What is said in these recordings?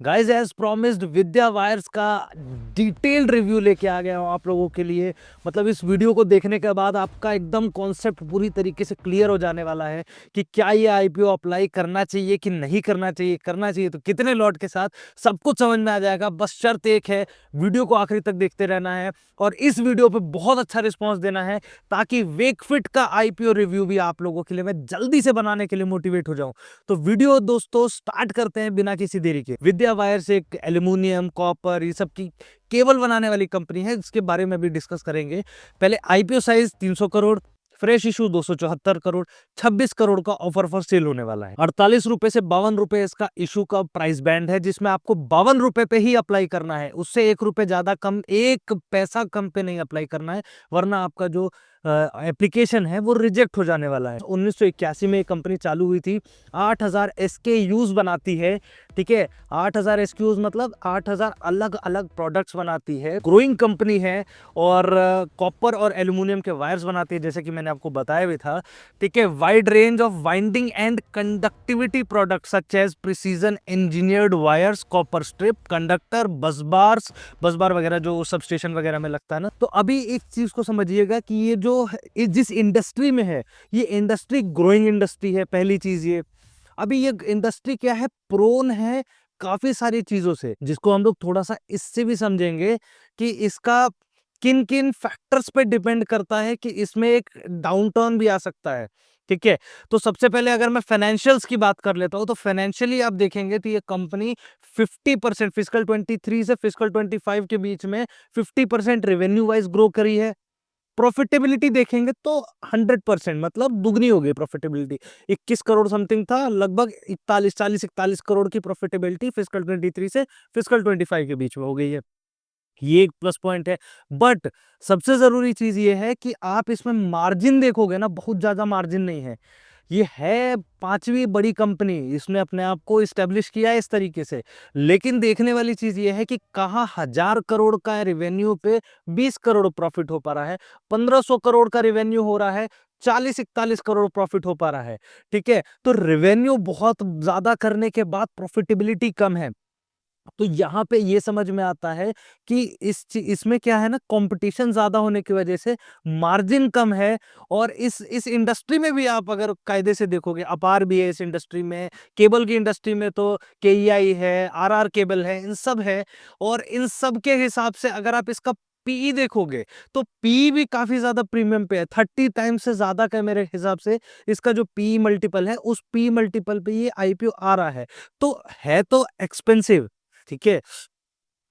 Guys as promised विद्या wires का detailed review लेके आ गया हूँ आप लोगों के लिए। मतलब इस वीडियो को देखने के बाद आपका एकदम कॉन्सेप्ट पूरी तरीके से क्लियर हो जाने वाला है कि क्या ये आईपीओ अप्लाई करना चाहिए कि नहीं करना चाहिए, करना चाहिए तो कितने लॉट के साथ, सब कुछ समझ में आ जाएगा। बस शर्त एक है, वीडियो को आखिरी तक देखते रहना है और इस वीडियो पे बहुत अच्छा रिस्पॉन्स देना है ताकि वेकफिट का आईपीओ रिव्यू भी आप लोगों के लिए मैं जल्दी से बनाने के लिए मोटिवेट हो जाऊं। तो वीडियो दोस्तों स्टार्ट करते हैं बिना किसी देरी के। विद्या वायर्स एक एल्यूमिनियम, कॉपर, ये सब की केबल बनाने वाली कंपनी है, इसके बारे में भी डिस्कस करेंगे। पहले IPO size 300 crore, fresh issue 274 crore, 26 crore का ऑफर फॉर सेल होने वाला है। 48 रुपए से 52 रुपए इसका इशू का प्राइस बैंड है, जिसमें आपको 52 रुपए पे ही अप्लाई करना है। उससे 1 रुपए ज्यादा कम, 1 पैसा कम पे नहीं अप्लाई करना है, वरना आपका जो एप्लीकेशन है वो रिजेक्ट हो जाने वाला है। 1981 में कंपनी चालू हुई थी, 8000 SKUs बनाती है। ठीक है, 8000 SKUs मतलब 8000 अलग अलग प्रोडक्ट्स बनाती है। ग्रोइंग कंपनी है और कॉपर और एल्यूमिनियम के वायर्स बनाती है, जैसे कि मैंने आपको बताया भी था। ठीक है, wide range of winding and conductivity products such as precision engineered wires, copper strip, conductor, bus bar वगैरह जो सब स्टेशन वगैरह में लगता है ना। तो अभी एक चीज को समझिएगा कि ये जो जिस इंडस्ट्री में है, ये इंडस्ट्री ग्रोइंग इंडस्ट्री है। पहली चीज ये, अभी ये इंडस्ट्री क्या है, प्रोन है काफी सारी चीजों से, जिसको हम लोग थोड़ा सा इससे भी समझेंगे कि इसका किन किन फैक्टर्स पे डिपेंड करता है कि इसमें एक डाउनटर्न भी आ सकता है। ठीक है, तो सबसे पहले अगर मैं फाइनेंशियल्स की बात कर लेता हूं तो फाइनेंशियली आप देखेंगे तो ये कंपनी 50% फिजिकल 23 से फिजिकल 25 के बीच में 50% रेवेन्यू वाइज ग्रो करी है। प्रॉफिटेबिलिटी देखेंगे तो 100% मतलब दुगनी हो गई प्रॉफिटेबिलिटी। 21 करोड़ समथिंग था, लगभग 41 करोड़ की प्रॉफिटेबिलिटी फिजिकल 23 से फिजिकल 25 के बीच में हो गई है। ये एक प्लस पॉइंट है। बट सबसे जरूरी चीज ये है कि आप इसमें मार्जिन देखोगे ना, बहुत ज्यादा मार्जिन नहीं है। ये है पांचवी बड़ी कंपनी, इसने अपने आप को इस्टेब्लिश किया है इस तरीके से। लेकिन देखने वाली चीज ये है कि कहाँ 1000 करोड़ का रेवेन्यू पे 20 करोड़ प्रॉफिट हो पा रहा है, 1500 करोड़ का रेवेन्यू हो रहा है, 40-41 करोड़ प्रॉफिट हो पा रहा है। ठीक है, तो रेवेन्यू बहुत ज्यादा करने के बाद प्रॉफिटेबिलिटी कम है। तो यहाँ पे ये समझ में आता है कि इसमें क्या है ना, कंपटीशन ज्यादा होने की वजह से मार्जिन कम है। और इस इंडस्ट्री में भी आप अगर कायदे से देखोगे, अपार भी है इस इंडस्ट्री में, केबल की इंडस्ट्री में तो KEI है, RR केबल है, इन सब है। और इन सब के हिसाब से अगर आप इसका पीई देखोगे तो पी भी काफी ज्यादा प्रीमियम पे है, 30 टाइम्स से ज्यादा का मेरे हिसाब से इसका जो पी मल्टीपल है, उस पी मल्टीपल पे ये आईपीओ आ रहा है। तो है तो एक्सपेंसिव। ठीक है,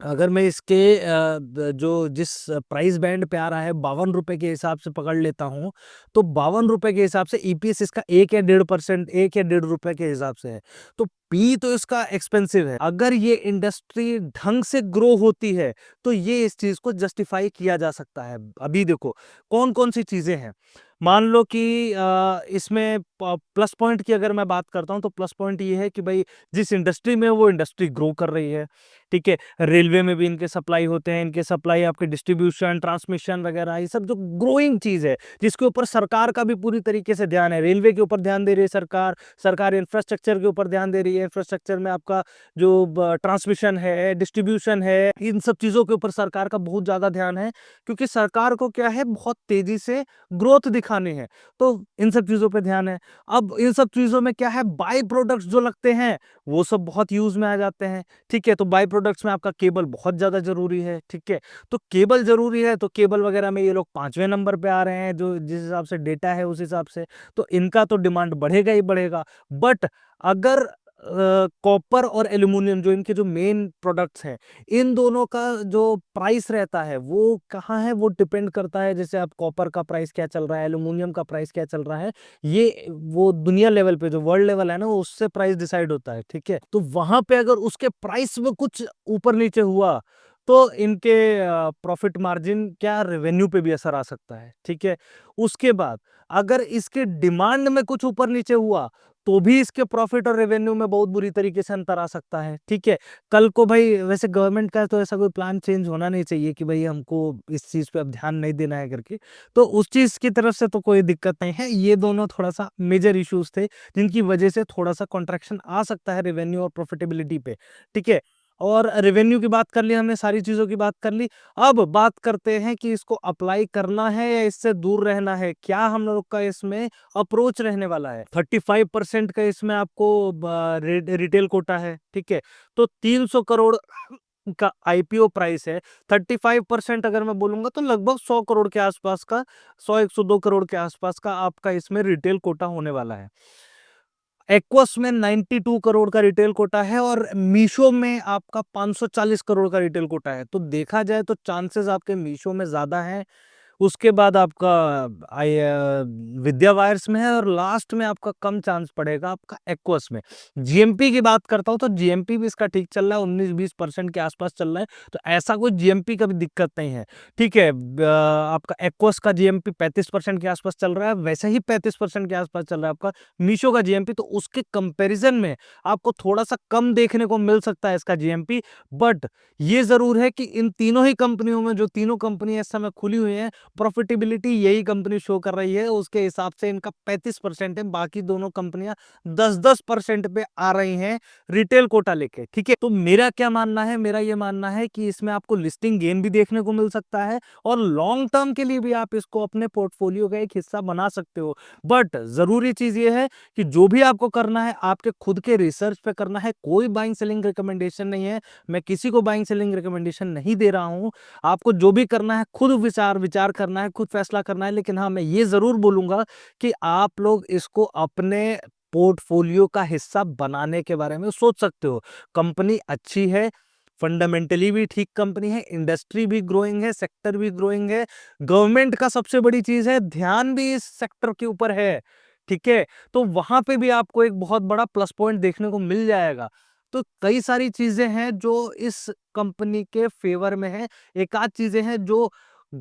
अगर मैं इसके जो जिस प्राइस बैंड पे आ रहा है 52 रुपए के हिसाब से पकड़ लेता हूं, तो 52 रुपए के हिसाब से ईपीएस इसका 1 या 1.5%, 1 या 1.5 रुपए के हिसाब से है। तो पी तो इसका एक्सपेंसिव है। अगर ये इंडस्ट्री ढंग से ग्रो होती है तो ये इस चीज को जस्टिफाई किया जा सकता है। अभी देखो कौन कौन सी चीजें हैं। मान लो कि इसमें प्लस पॉइंट की अगर मैं बात करता हूं तो प्लस पॉइंट ये है कि भाई जिस इंडस्ट्री में वो इंडस्ट्री ग्रो कर रही है। ठीक है, रेलवे में भी इनके सप्लाई होते हैं, इनके सप्लाई आपके डिस्ट्रीब्यूशन, ट्रांसमिशन वगैरह, ये सब जो ग्रोइंग चीज है जिसके ऊपर सरकार का भी पूरी तरीके से ध्यान है। रेलवे के ऊपर ध्यान दे रही है सरकार, सरकार इंफ्रास्ट्रक्चर के ऊपर ध्यान दे रही है। इंफ्रास्ट्रक्चर में आपका जो ट्रांसमिशन है, डिस्ट्रीब्यूशन है, इन सब चीजों के ऊपर सरकार का बहुत ज्यादा ध्यान है, क्योंकि सरकार को क्या है, बहुत तेजी से ग्रोथ दिखानी है। तो इन सब चीजों पे ध्यान है। अब इन सब चीजों में क्या है, बाई प्रोडक्ट्स जो लगते हैं वो सब बहुत यूज में आ जाते हैं। ठीक है, तो बाई प्रोडक्ट्स में आपका केबल बहुत ज्यादा जरूरी है। ठीक है, तो केबल जरूरी है, तो केबल वगैरह में ये लोग 5वें नंबर पे आ रहे हैं, जो जिस हिसाब से डेटा है उस हिसाब से। तो इनका तो डिमांड बढ़ेगा ही बढ़ेगा। बट अगर कॉपर और एल्यूमिनियम जो इनके जो मेन प्रोडक्ट्स हैं, इन दोनों का जो प्राइस रहता है वो कहाँ है, वो डिपेंड करता है। जैसे आप कॉपर का प्राइस क्या चल रहा है, एल्यूमिनियम का प्राइस क्या चल रहा है, ये वो दुनिया लेवल पे जो वर्ल्ड लेवल है ना, उससे प्राइस डिसाइड होता है। ठीक है, तो वहां पे अगर उसके प्राइस में कुछ ऊपर नीचे हुआ तो इनके प्रॉफिट मार्जिन क्या, रेवेन्यू पे भी असर आ सकता है। ठीक है, उसके बाद अगर इसके डिमांड में कुछ ऊपर नीचे हुआ तो भी इसके प्रॉफिट और रेवेन्यू में बहुत बुरी तरीके से अंतर आ सकता है। ठीक है, कल को भाई, वैसे गवर्नमेंट का तो ऐसा कोई प्लान चेंज होना नहीं चाहिए कि भाई हमको इस चीज पे अब ध्यान नहीं देना है करके, तो उस चीज की तरफ से तो कोई दिक्कत नहीं है। ये दोनों थोड़ा सा मेजर इश्यूज थे जिनकी वजह से थोड़ा सा कॉन्ट्रैक्शन आ सकता है रेवेन्यू और प्रॉफिटेबिलिटी पे। ठीक है, और रेवेन्यू की बात कर ली हमने, सारी चीज़ों की बात कर ली। अब बात करते हैं कि इसको अप्लाई करना है या इससे दूर रहना है, क्या हम लोग का इसमें अप्रोच रहने वाला है। 35% का इसमें आपको रिटेल कोटा है, ठीक है। तो 300 करोड़ का आईपीओ प्राइस है। 35% अगर मैं बोलूंगा तो लगभग 100 करोड़ के आसपास का, 100-102 करोड़ के आसपास का आपका इसमें रिटेल कोटा होने वाला है। एक्वस में 92 करोड़ का रिटेल कोटा है और मीशो में आपका 540 करोड़ का रिटेल कोटा है। तो देखा जाए तो चांसेस आपके मीशो में ज्यादा हैं, उसके बाद आपका विद्या वायर्स में है और लास्ट में आपका कम चांस पड़ेगा आपका एक्वस में। जीएमपी की बात करता हूं तो जीएमपी भी इसका ठीक चल रहा है, 19-20% के आसपास चल रहा है। तो ऐसा कोई जीएमपी का भी दिक्कत नहीं है, ठीक है। आपका एक्वस का जीएमपी 35% के आसपास चल रहा है, वैसे ही 35% के आसपास चल रहा है आपका मीशो का जीएमपी। तो उसके कंपैरिजन में आपको थोड़ा सा कम देखने को मिल सकता है इसका जीएमपी। बट ये जरूर है कि इन तीनों ही कंपनियों में, जो तीनों कंपनियां इस समय खुली हुई हैं, प्रॉफिटेबिलिटी यही कंपनी शो कर रही है, उसके हिसाब से इनका 35% है। बाकी दोनों कंपनियां 10-10% पे आ रही हैं रिटेल कोटा लेके, ठीक है। तो मेरा क्या मानना है, मेरा ये मानना है कि इसमें आपको लिस्टिंग गेन भी देखने को मिल सकता है और लॉन्ग टर्म के लिए भी आप इसको अपने पोर्टफोलियो का एक हिस्सा बना सकते हो। बट जरूरी चीज ये है कि जो भी आपको करना है आपके खुद के रिसर्च पे करना है। कोई बाइंग सेलिंग रिकमेंडेशन नहीं है, मैं किसी को बाइंग सेलिंग रिकमेंडेशन नहीं दे रहा हूं। आपको जो भी करना है खुद विचार विचार करना है, खुद फैसला करना है। लेकिन हाँ, मैं ये जरूर बोलूंगा कि आप लोग इसको अपने पोर्टफोलियो का हिस्सा बनाने के बारे में सोच सकते हो। कंपनी अच्छी है, फंडामेंटली भी ठीक कंपनी है, इंडस्ट्री भी ग्रोइंग है, सेक्टर भी ग्रोइंग है, गवर्नमेंट का सबसे बड़ी चीज है ध्यान भी इस सेक्टर के ऊपर है, ठीक है। तो वहां पे भी आपको एक बहुत बड़ा प्लस पॉइंट देखने को मिल जाएगा। तो कई सारी चीजें हैं जो इस कंपनी के फेवर में है। एक आध चीजें हैं जो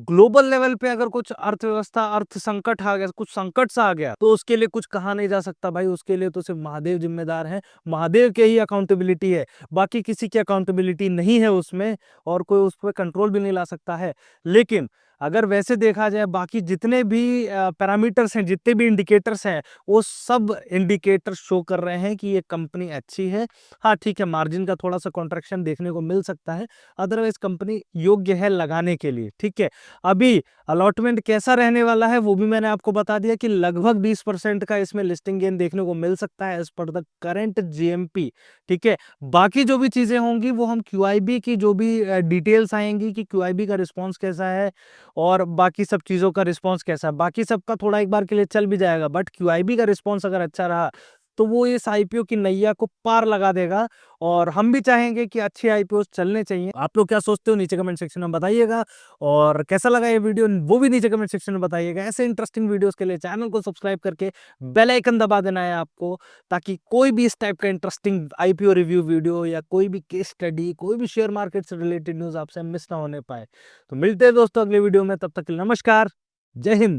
ग्लोबल लेवल पे अगर कुछ अर्थव्यवस्था, अर्थ संकट आ गया, कुछ संकट सा आ गया, तो उसके लिए कुछ कहा नहीं जा सकता भाई। उसके लिए तो सिर्फ महादेव जिम्मेदार है, महादेव के ही अकाउंटेबिलिटी है, बाकी किसी की अकाउंटेबिलिटी नहीं है उसमें, और कोई उस पर कंट्रोल भी नहीं ला सकता है। लेकिन अगर वैसे देखा जाए, बाकी जितने भी पैरामीटर्स हैं, जितने भी इंडिकेटर्स हैं, वो सब इंडिकेटर शो कर रहे हैं कि ये कंपनी अच्छी है। हाँ ठीक है, मार्जिन का थोड़ा सा कॉन्ट्रैक्शन देखने को मिल सकता है, अदरवाइज कंपनी योग्य है लगाने के लिए, ठीक है। अभी अलॉटमेंट कैसा रहने वाला है वो भी मैंने आपको बता दिया कि लगभग 20% का इसमें लिस्टिंग गेन देखने को मिल सकता है as per the current GMP, ठीक है। बाकी जो भी चीजें होंगी वो हम क्यूआईबी की जो भी डिटेल्स आएंगी कि क्यूआईबी का रिस्पॉन्स कैसा है और बाकी सब चीजों का रिस्पॉन्स कैसा है, बाकी सबका थोड़ा एक बार के लिए चल भी जाएगा, बट क्यूआईबी का रिस्पॉन्स अगर अच्छा रहा तो वो इस आईपीओ की नैया को पार लगा देगा। और हम भी चाहेंगे कि अच्छे आईपीओ चलने चाहिए। आप लोग क्या सोचते हो नीचे कमेंट सेक्शन में बताइएगा, और कैसा लगा ये वीडियो वो भी नीचे कमेंट सेक्शन में बताइएगा। ऐसे इंटरेस्टिंग वीडियोस के लिए चैनल को सब्सक्राइब करके बेल आइकन दबा देना है आपको, ताकि कोई भी इस टाइप का इंटरेस्टिंग आईपीओ रिव्यू वीडियो या कोई भी केस स्टडी, कोई भी शेयर मार्केट से रिलेटेड न्यूज आपसे मिस ना होने पाए। तो मिलते हैं दोस्तों अगले वीडियो में, तब तक के लिए नमस्कार, जय हिंद।